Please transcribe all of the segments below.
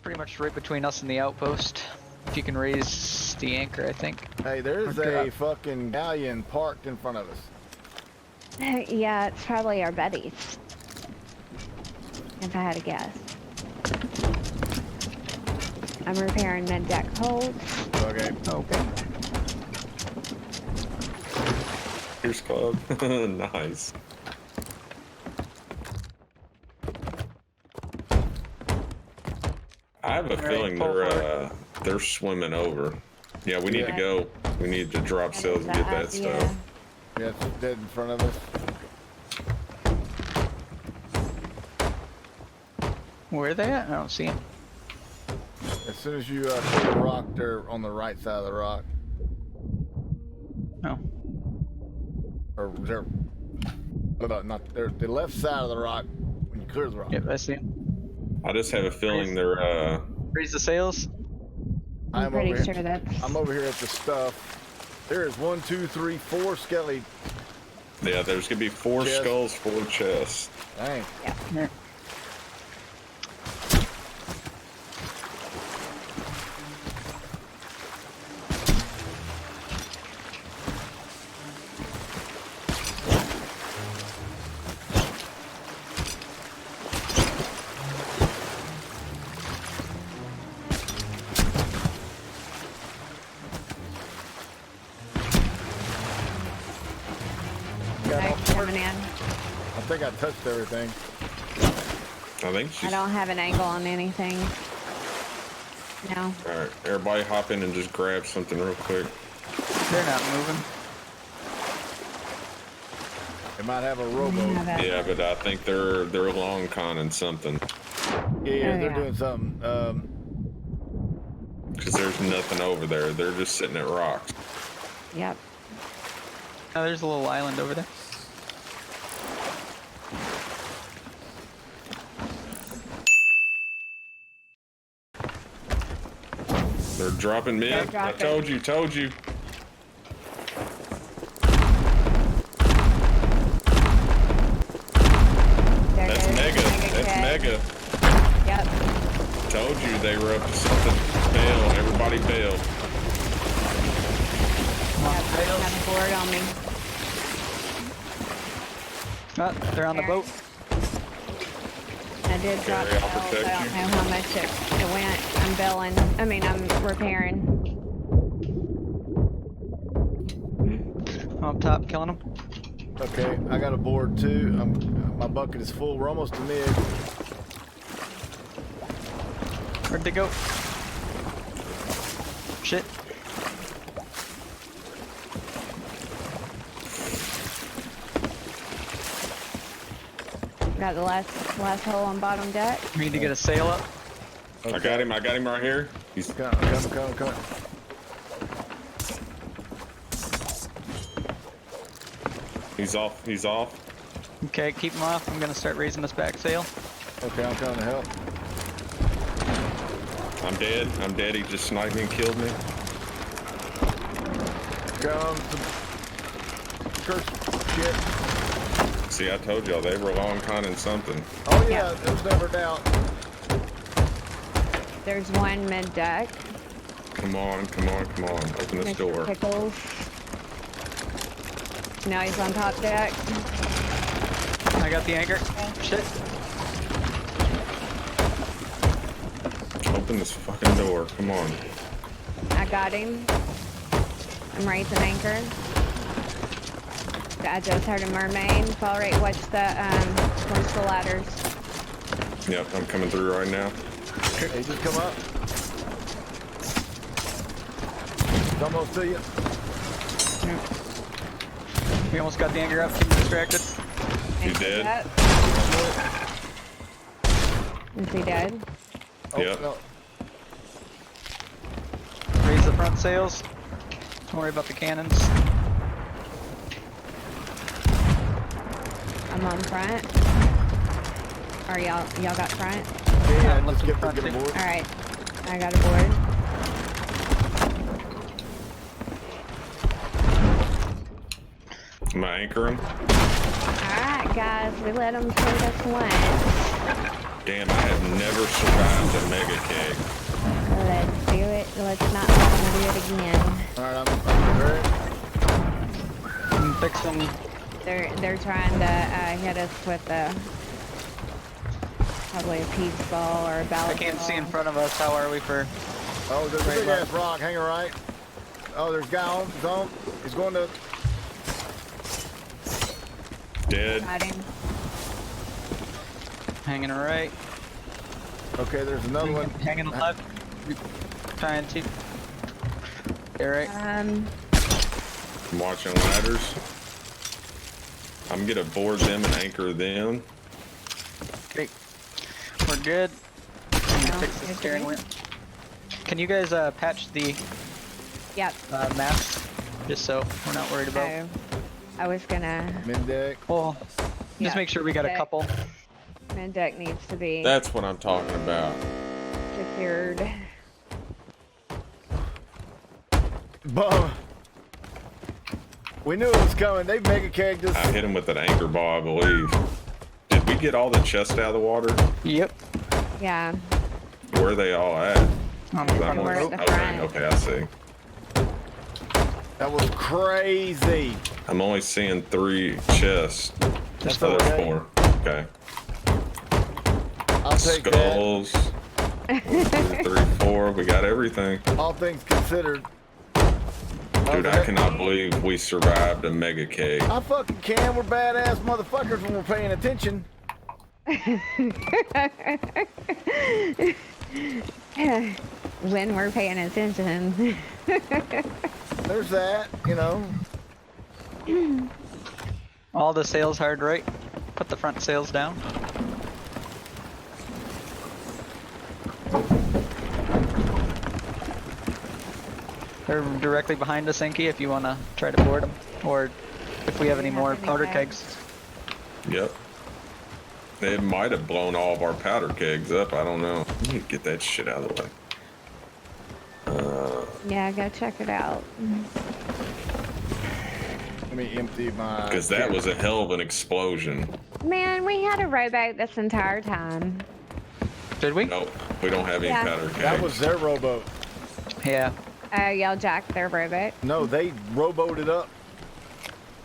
pretty much right between us and the outpost. If you can raise the anchor, I think. Hey, there's a fucking galleon parked in front of us. Yeah, it's probably our buddies. If I had to guess. I'm repairing mid-deck holds. Okay. Okay. Here's club. Nice. I have a feeling they're swimming over. Yeah, we need to go. We need to drop sails and get that stuff. Yeah, it's dead in front of us. Where are they at? I don't see them. As soon as you clear the rock, they're on the right side of the rock. Oh. Or they're they're the left side of the rock when you clear the rock. Yep, I see them. I just have a feeling they're Raise the sails. I'm pretty sure that's... I'm over here at the stuff. There is 1, 2, 3, 4 skelly. yeah, there's gonna be 4 skulls, 4 chests. Dang. Yeah. Here. Coming in. I think I touched everything. I think she's... I don't have an angle on anything. No. Alright, everybody hop in and just grab something real quick. They're not moving. They might have a rowboat. Yeah, but I think they're long conning something. Yeah, they're doing something. Because there's nothing over there. They're just sitting at rocks. Yep. Oh, there's a little island over there. They're dropping mid. They're dropping. I told you. There That's goes Mega. That's Keg. Mega. Yep. Told you they were up to something. Bail. Everybody bail. Yep. I have a board on me. Oh, they're on the boat. I did drop Carry, I'll bells. I protect don't you. know how much it went. I'm billing. I mean, I'm repairing. I'm up top, killing them. Okay, I got a board too. My bucket is full. We're almost to mid. Where'd they go? Shit. Got the last hole on bottom deck. We need to get a sail up. I got him right here. He's Come. He's off. Okay, keep them off. I'm gonna start raising this back sail. Okay, I'm coming to help. I'm dead. He just sniped me and killed me. Come to church shit. See, I told y'all they were long conning something. Oh yeah, there's never doubt. There's one mid deck. Come on. Open this door. Pickles. Now he's on top deck. I got the anchor. Shit. Open this fucking door. Come on. I got him. I'm raising anchor. I just heard a mermaid. Fall right. Watch the ladders. Yep, I'm coming through right now. Hey, just come up. It's almost to you. We almost got the anchor up. Keep him distracted. He's dead. Is he dead? Oh, Yep. no. Raise the front sails. Don't worry about the cannons. I'm on front. Or y'all got front? Yeah, let's just get get front a board. Alright. I got a board. Am I anchoring? Alright guys, we let them shoot us once. Damn, I have never survived a Mega Keg. again. Alright, I'm ready. Fix them. They're trying to hit us with probably a peach ball or a ballast I can't ball. see in front of us. How are we for? Oh, there's a big ass rock hanging right. Oh, there's a guy on his own. He's going to. Dead. Got him. Hanging right. Okay, there's another one. Hanging left. Trying to. Okay, right. I'm watching ladders. I'm gonna board them and anchor them. Okay. We're good. I'm gonna fix the you're steering good. wheel. Can you guys patch the Yep. maps? Just so we're not worried about. So, I was gonna. Mid deck. Well, Yeah, just make sure we got a deck. couple. Mid deck needs to be That's what I'm talking about. secured. Bum. We knew it was coming. They mega kegged us. I hit him with an anchor ball, I believe. Did we get all the chests out of the water? Yep. Yeah. Where are they all at? On the front Somewhere of at the the Okay, front. okay, I see. That was crazy. I'm only seeing 3 chests. Just Oh, there's okay. 4. Okay. I'll take Skulls. 1, 2, 3, 4. We got everything. that. All things considered. Dude, I cannot believe we survived a mega keg. I fucking can. We're badass motherfuckers when we're paying attention. When we're paying attention. There's that, you know. All the sails hard right. Put the front sails down. They're directly behind us, Inky, if you want to try to board them. Or if we have any have more any powder kegs? kegs. Yep. It might have blown all of our powder kegs up. I don't know. We need to get that shit out of the way. Yeah, go check it out. Let me empty my. Because that was a hell of an explosion. Man, we had a rowboat this entire time. Did we? Nope. We don't have any Yeah. powder kegs. That was their rowboat. Yeah. Oh, y'all jacked their rowboat? No, they rowboated up.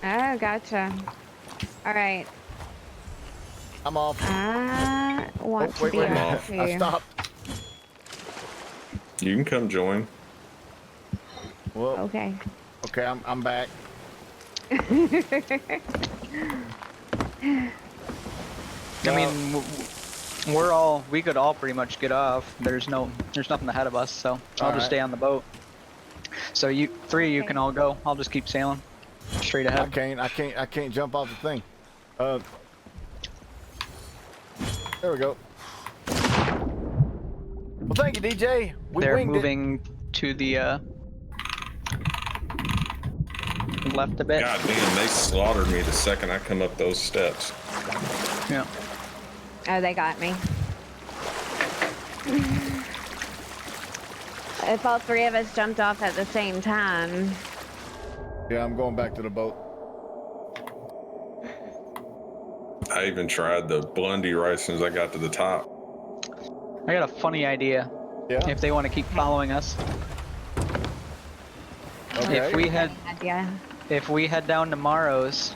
Oh, gotcha. Alright. I'm off. I want to wait, be wait. off I too. stopped. You can come join. Well, Okay. okay, I'm back. I mean, we could all pretty much get off. There's nothing ahead of us, so I'll Alright. just stay on the boat. So you 3 of you can all go. I'll just keep sailing straight I ahead. can't jump off the thing. There we go. Well, thank you, DJ. We They're winged moving to the left a bit. God damn, they slaughtered me the second I come up those steps. Yeah. Oh, they got me. If all 3 of us jumped off at the same time. it. Yeah, I'm going back to the boat. I even tried the Blundy right as soon as I got to the top. I got a funny idea. Yeah. If they want to keep following us, Okay. if we head down to Morrow's,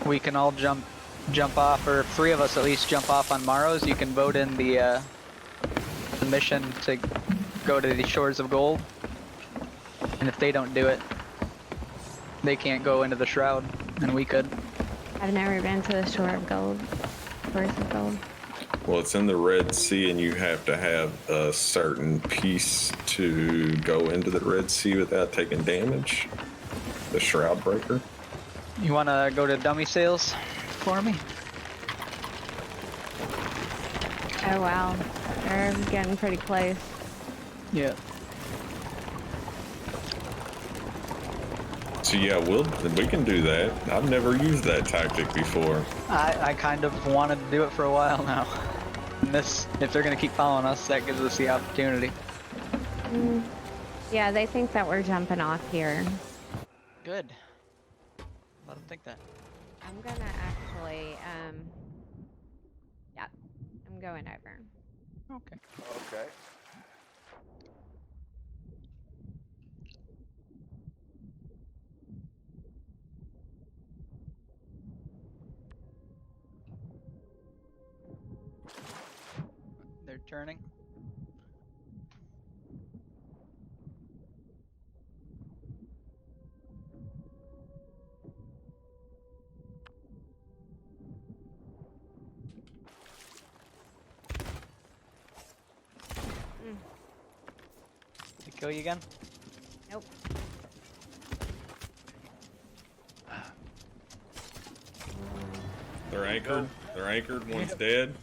we can all jump off, or 3 of us at least jump off on Morrow's. You can vote in the mission to go to the Shores of Gold, and if they don't do it, they can't go into the Shroud, and we could. I've never been to the Shore of Gold. Shores of Gold. Well, it's in the Red Sea, and you have to have a certain piece to go into the Red Sea without taking damage. The Shroud Breaker. You want to go to dummy sails for me? Oh wow, they're getting pretty close. Yeah. So yeah, we can do that. I've never used that tactic before. I kind of wanted to do it for a while now. And if they're gonna keep following us, that gives us the opportunity. Yeah, they think that we're jumping off here. Good. Let them think that. I'm gonna actually, yeah, I'm going over. Okay. Okay. start turning. Did it kill you again? Nope. They're anchored. They're anchored. One's dead.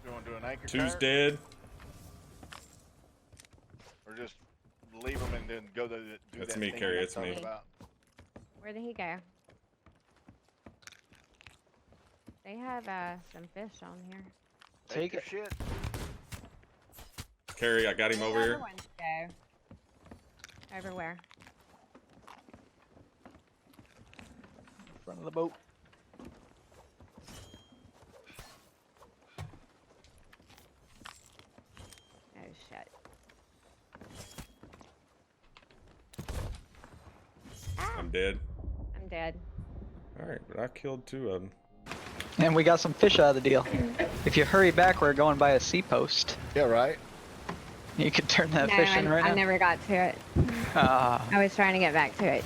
You want to do an anchor Two's turn? dead. Or just leave them and then go do That's that me, thing Carrie, you're that's talking me. about? Where did he go? They have some fish on here. Take your it. shit. Carrie, I got him over Where the here. other ones go? Over where? Front of the boat. Oh shit. I'm dead. I'm dead. Alright, but I killed 2 of them. And we got some fish out of the deal. If you hurry back, we're going by a sea post. Yeah, right. You could turn that No, fish in right I now. never got to it. Ah, I was trying to get back to it.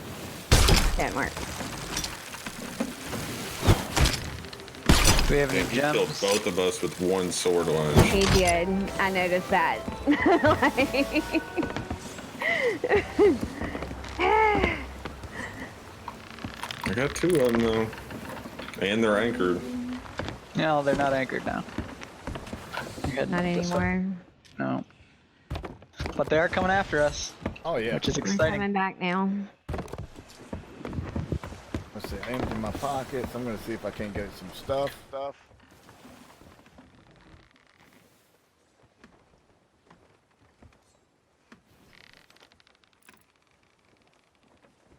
Didn't work. do we have any And he killed gems? both of us with 1 sword lunge. He did. I noticed that. I got 2 of them though. And they're anchored. No, they're not anchored now. You're heading Not this way. anymore. No. But they are coming after us, Oh yeah. which is I'm exciting. coming back now. Let's see. I empty my pockets. I'm gonna see if I can't get some stuff.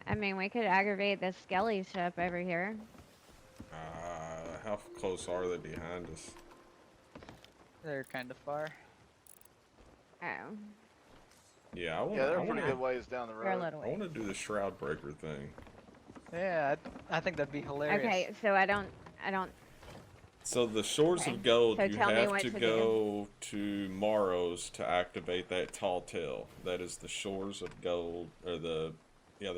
I mean, we could aggravate this skelly ship over here. How close are they behind us? They're kind of far. Oh, Yeah, I want Yeah, they're I pretty wanna, good ways down the we're a road. little I way. want to do the shroud breaker thing. Yeah, I think that'd be hilarious. Okay, so I don't. So the Shores Okay. of Gold, So you tell me have what to to do. go to Morrow's to activate that tall tale. That is the Shores of Gold, or the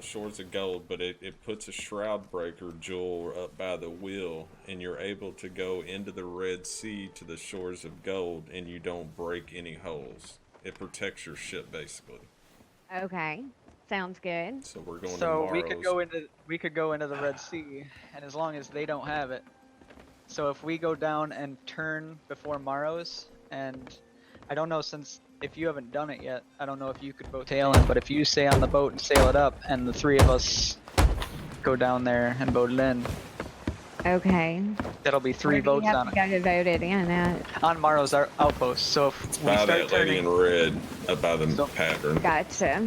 Shores of Gold, but it puts a shroud breaker jewel up by the wheel, and you're able to go into the Red Sea to the Shores of Gold, and you don't break any holes. It protects your ship, basically. Okay, sounds good. So we're going to So Morrow's. we could go into the Red Sea, and as long as they don't have it. So if we go down and turn before Morrow's, and I don't know, since if you haven't done it yet, I don't know if you could boat tailing, but if you stay on the boat and sail it up, and the 3 of us go down there and boat it in, Okay. that'll be 3 Where do you boats have on to it. go to vote it in at? On Morrow's outpost. So if we By start that lady in turning, red, up by the So- pattern. Gotcha.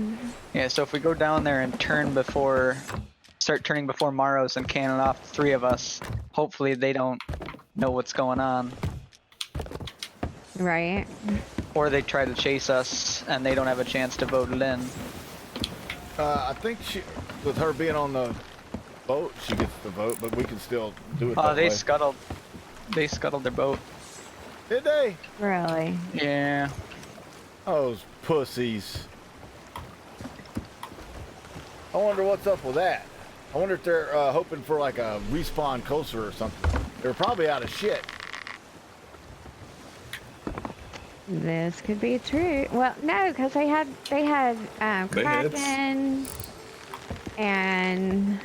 yeah. So if we go down there and start turning before Morrow's and cannon off the 3 of us, hopefully they don't know what's going on. Right. Or they try to chase us and they don't have a chance to vote it in. I think with her being on the boat, she gets the vote, but we can still do it Oh, that they way. scuttled. They scuttled their boat. Did they? Really. Yeah. Those pussies. I wonder what's up with that. I wonder if they're hoping for like a respawn coaster or something. They're probably out of shit. This could be true. Well, no, because they had They had Kraken, and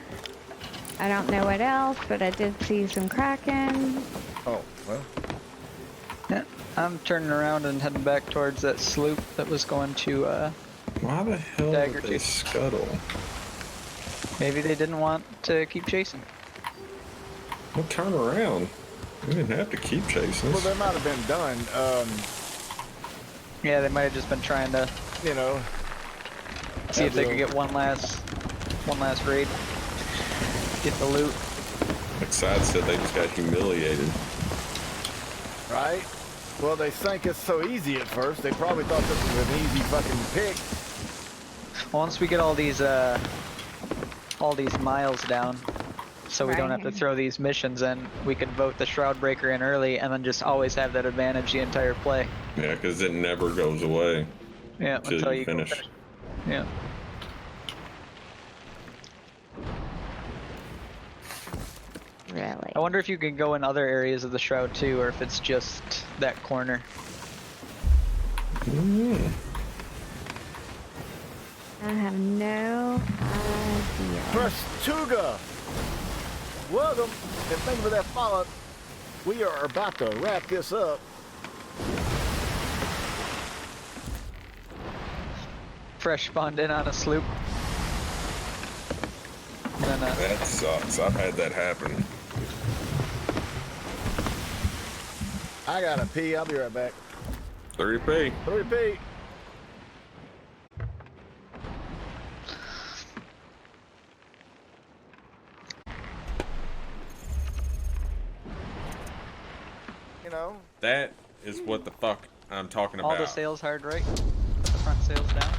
I don't know what else, but I did see some Kraken. Oh, well. Yeah. I'm turning around and heading back towards that sloop that was going to, Why the hell Dagger did they tooth. scuttle? maybe they didn't want to keep chasing. Well, turn around. We didn't have to keep chasing Well, us. they might have been done. Yeah, they might have just been trying to You know, see if they could get one last raid. Get the loot. Like Side said, they just got humiliated. right? Well, they sank us so easy at first. They probably thought this was an easy fucking pick. Once we get all these miles down, So we don't have to Right. throw these missions in. We could vote the Shroud Breaker in early and then just always have that advantage the entire play. Yeah, because it never goes away Yeah, until you finish. Yeah. Really? I wonder if you can go in other areas of the Shroud too, or if it's just that corner. I have no idea. Prestuga! Welcome, and thank you for that follow-up. We are about to wrap this up. Fresh spawned in on a sloop. And then, That sucks. I've had that happen. I gotta pee. I'll be right back. 3P. 3P. You know. That is what the fuck I'm talking all about. the sails hard right. Put the front sails down.